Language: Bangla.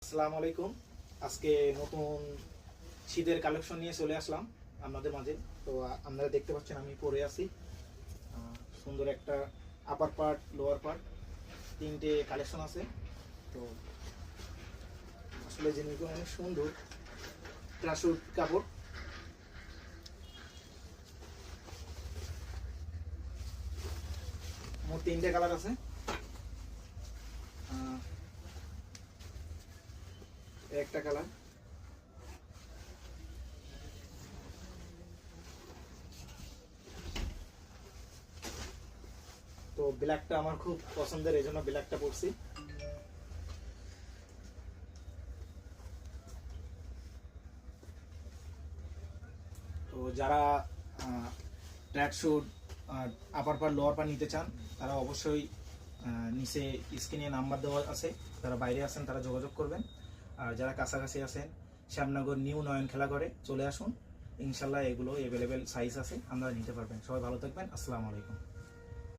আসসালামু আলাইকুম। আজকে নতুন শীতের কালেকশন নিয়ে চলে আসলাম আপনাদের মাঝে। তো আপনারা দেখতে পাচ্ছেন আমি পরে আছি সুন্দর একটা আপার পার্ট লোয়ার পার্ট তিনটে কালেকশন আছে। তো আসলে জিনিসগুলো অনেক সুন্দর, ট্রাসুট কাপড়। মোট তিনটে কালার আছে। একটা কালার, তো ব্ল্যাকটা আমার খুব পছন্দের, এই জন্য ব্ল্যাকটা পরছি। তো যারা ট্র্যাক শুট আপার পার লোয়ার পার নিতে চান তারা অবশ্যই নিচে স্ক্রিনে নাম্বার দেওয়া আছে, যারা বাইরে আছেন তারা যোগাযোগ করবেন। আর যারা কাছাকাছি আছেন শ্যামনগর নিউ নয়ন খেলাঘরে চলে আসুন, ইনশাল্লাহ এগুলো অ্যাভেলেবেল সাইজ আছে, আপনারা নিতে পারবেন। সবাই ভালো থাকবেন, আসসালামু আলাইকুম।